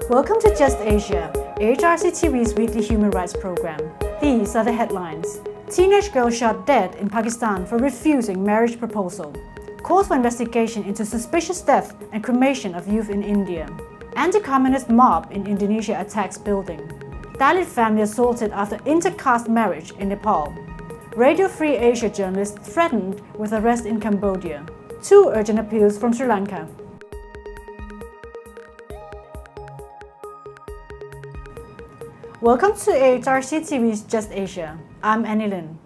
Welcome to Just Asia, HRC TV's weekly human rights program. These are the headlines. Teenage girl shot dead in Pakistan for refusing marriage proposal. Calls for investigation into suspicious death and cremation of youth in India. Anti-communist mob in Indonesia attacks building. Dalit family assaulted after intercaste marriage in Nepal. Radio Free Asia journalist threatened with arrest in Cambodia. 2 urgent appeals from Sri Lanka. Welcome to HRC TV's Just Asia. I'm Annie Lin.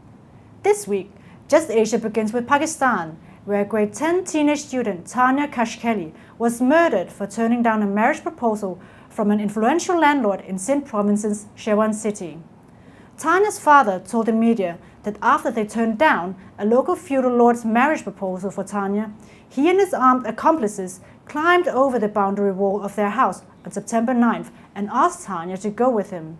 This week, Just Asia begins with Pakistan, where grade 10 teenage student Tania Khaskheli was murdered for turning down a marriage proposal from an influential landlord in Sindh province's Sehwan city. Tania's father told the media that after they turned down a local feudal lord's marriage proposal for Tania, he and his armed accomplices climbed over the boundary wall of their house on September 9th and asked Tania to go with him.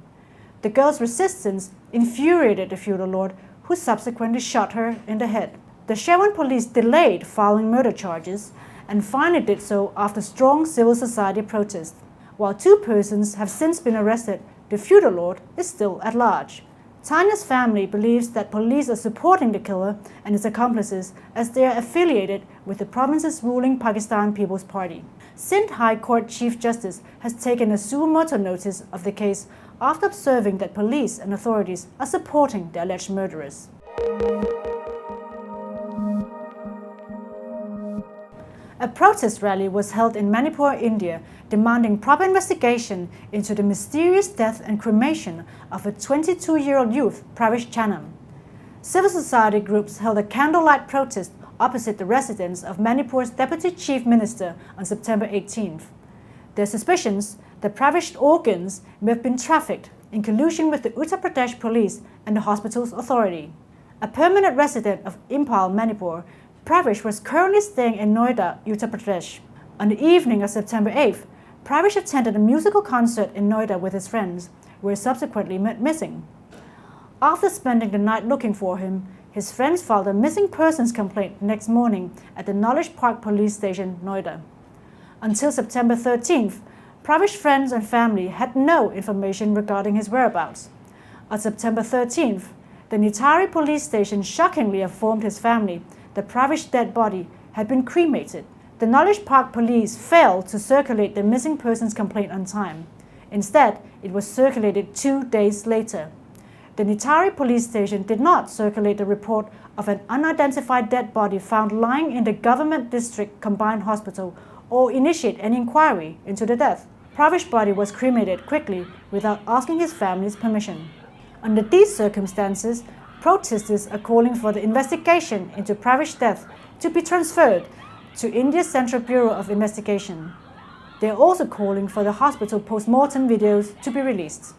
The girl's resistance infuriated the feudal lord, who subsequently shot her in the head. The Sehwan police delayed filing murder charges and finally did so after strong civil society protests. While 2 persons have since been arrested, the feudal lord is still at large. Tania's family believes that police are supporting the killer and his accomplices as they are affiliated with the province's ruling Pakistan People's Party. Sindh High Court Chief Justice has taken a suo motu notice of the case after observing that police and authorities are supporting the alleged murderers. A protest rally was held in Manipur, India, demanding proper investigation into the mysterious death and cremation of a 22-year-old youth, Pravish Chanam. Civil society groups held a candlelight protest opposite the residence of Manipur's Deputy Chief Minister on September 18th. There are suspicions that Pravish's organs may have been trafficked in collusion with the Uttar Pradesh Police and the hospital's authority. A permanent resident of Imphal, Manipur, Pravish was currently staying in Noida, Uttar Pradesh. On the evening of September 8th, Pravish attended a musical concert in Noida with his friends, where he subsequently went missing. After spending the night looking for him, his friends filed a missing persons complaint the next morning at the Knowledge Park Police Station, Noida. Until September 13th, Pravish's friends and family had no information regarding his whereabouts. On September 13th, the Nitari Police Station shockingly informed his family that Pravish's dead body had been cremated. The Knowledge Park Police failed to circulate the missing persons complaint on time. Instead, it was circulated 2 days later. The Nitari Police Station did not circulate the report of an unidentified dead body found lying in the Government District Combined Hospital or initiate any inquiry into the death. Pravish's body was cremated quickly without asking his family's permission. Under these circumstances, protesters are calling for the investigation into Pravish's death to be transferred to India's Central Bureau of Investigation. They are also calling for the hospital post-mortem videos to be released.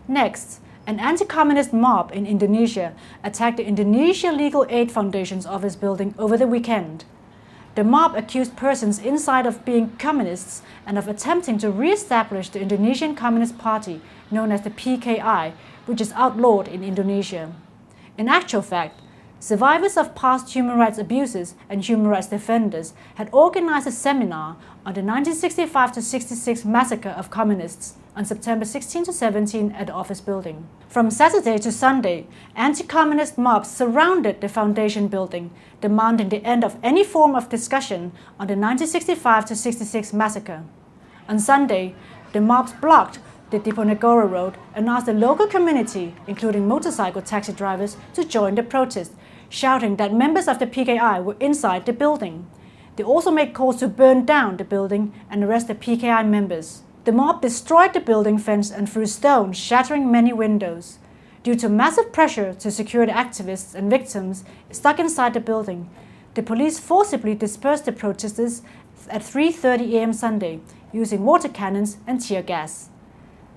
Next, an anti-communist mob in Indonesia attacked the Indonesia Legal Aid Foundation's office building over the weekend. The mob accused persons inside of being communists and of attempting to re-establish the Indonesian Communist Party, known as the PKI, which is outlawed in Indonesia. In actual fact, survivors of past human rights abuses and human rights defenders had organized a seminar on the 1965-66 massacre of communists on September 16-17 at the office building. From Saturday to Sunday, anti-communist mobs surrounded the foundation building, demanding the end of any form of discussion on the 1965-66 massacre. On Sunday, the mobs blocked the Diponegoro Road and asked the local community, including motorcycle taxi drivers, to join the protest, shouting that members of the PKI were inside the building. They also made calls to burn down the building and arrest the PKI members. The mob destroyed the building fence and threw stones, shattering many windows. Due to massive pressure to secure the activists and victims stuck inside the building, the police forcibly dispersed the protesters at 3:30 a.m. Sunday using water cannons and tear gas.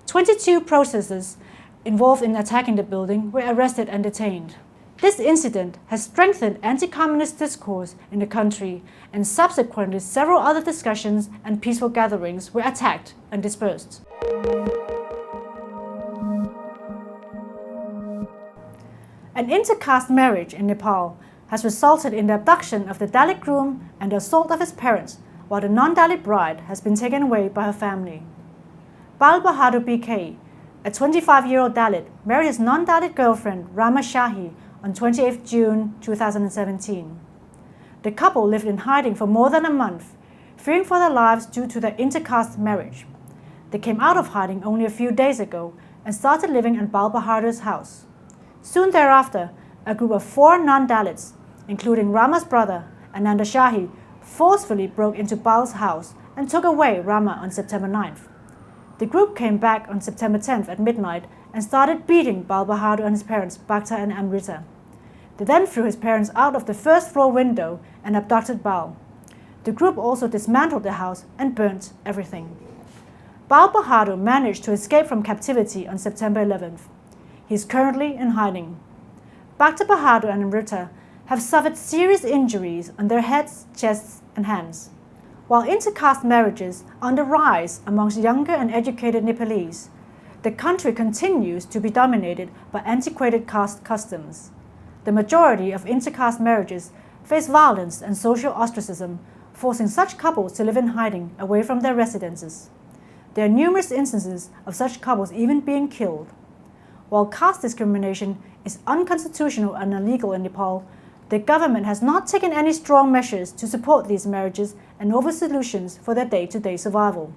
22 protesters involved in attacking the building were arrested and detained. This incident has strengthened anti-communist discourse in the country, and subsequently several other discussions and peaceful gatherings were attacked and dispersed. An intercaste marriage in Nepal has resulted in the abduction of the Dalit groom and the assault of his parents, while the non-Dalit bride has been taken away by her family. Bal Bahadur BK, a 25-year-old Dalit, married his non-Dalit girlfriend Rama Shahi on 28 June 2017. The couple lived in hiding for more than a month, fearing for their lives due to their intercaste marriage. They came out of hiding only a few days ago and started living in Bal Bahadur's house. Soon thereafter, a group of 4 non-Dalits, including Rama's brother, Ananda Shahi, forcefully broke into Bal's house and took away Rama on September 9th. The group came back on September 10th at midnight and started beating Bal Bahadur and his parents, Bhakta and Amrita. They then threw his parents out of the first-floor window and abducted Bal. The group also dismantled the house and burnt everything. Bal Bahadur managed to escape from captivity on September 11th. He is currently in hiding. Bhakta Bahadur and Amrita have suffered serious injuries on their heads, chests, and hands. While intercaste marriages are on the rise amongst younger and educated Nepalese, the country continues to be dominated by antiquated caste customs. The majority of intercaste marriages face violence and social ostracism, forcing such couples to live in hiding away from their residences. There are numerous instances of such couples even being killed. While caste discrimination is unconstitutional and illegal in Nepal, the government has not taken any strong measures to support these marriages and offer solutions for their day-to-day survival.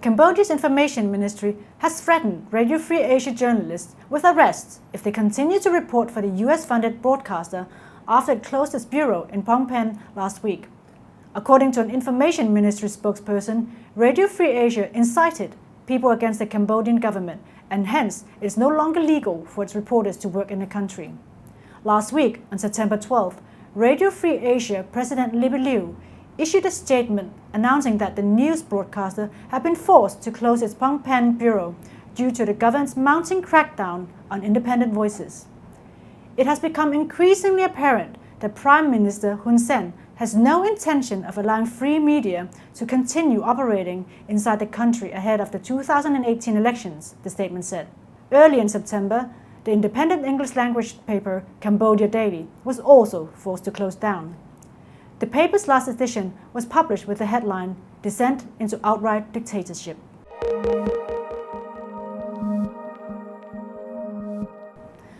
Cambodia's Information Ministry has threatened Radio Free Asia journalists with arrests if they continue to report for the US-funded broadcaster after it closed its bureau in Phnom Penh last week. According to an Information Ministry spokesperson, Radio Free Asia incited people against the Cambodian government, and hence it is no longer legal for its reporters to work in the country. Last week, on September 12th, Radio Free Asia President Libby Liu issued a statement announcing that the news broadcaster had been forced to close its Phnom Penh bureau due to the government's mounting crackdown on independent voices. It has become increasingly apparent that Prime Minister Hun Sen has no intention of allowing free media to continue operating inside the country ahead of the 2018 elections, the statement said. Early in September, the independent English-language paper Cambodia Daily was also forced to close down. The paper's last edition was published with the headline, "Descent into Outright Dictatorship."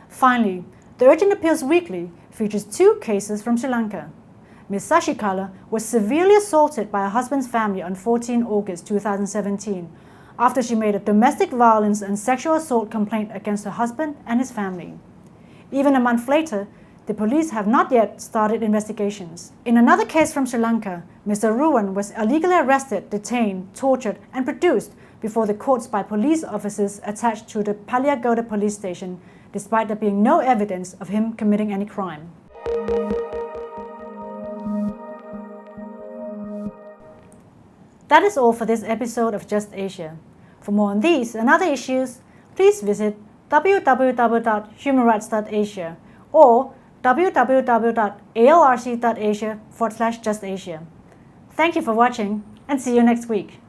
Finally, the Urgent Appeals Weekly features 2 cases from Sri Lanka. Ms. Sashikala was severely assaulted by her husband's family on 14 August 2017 after she made a domestic violence and sexual assault complaint against her husband and his family. Even a month later, the police have not yet started investigations. In another case from Sri Lanka, Mr. Ruwan was illegally arrested, detained, tortured, and produced before the courts by police officers attached to the Paliagoda police station, despite there being no evidence of him committing any crime. That is all for this episode of Just Asia. For more on these and other issues, please visit www.humanrights.asia or www.alrc.asia/justasia. Thank you for watching and see you next week.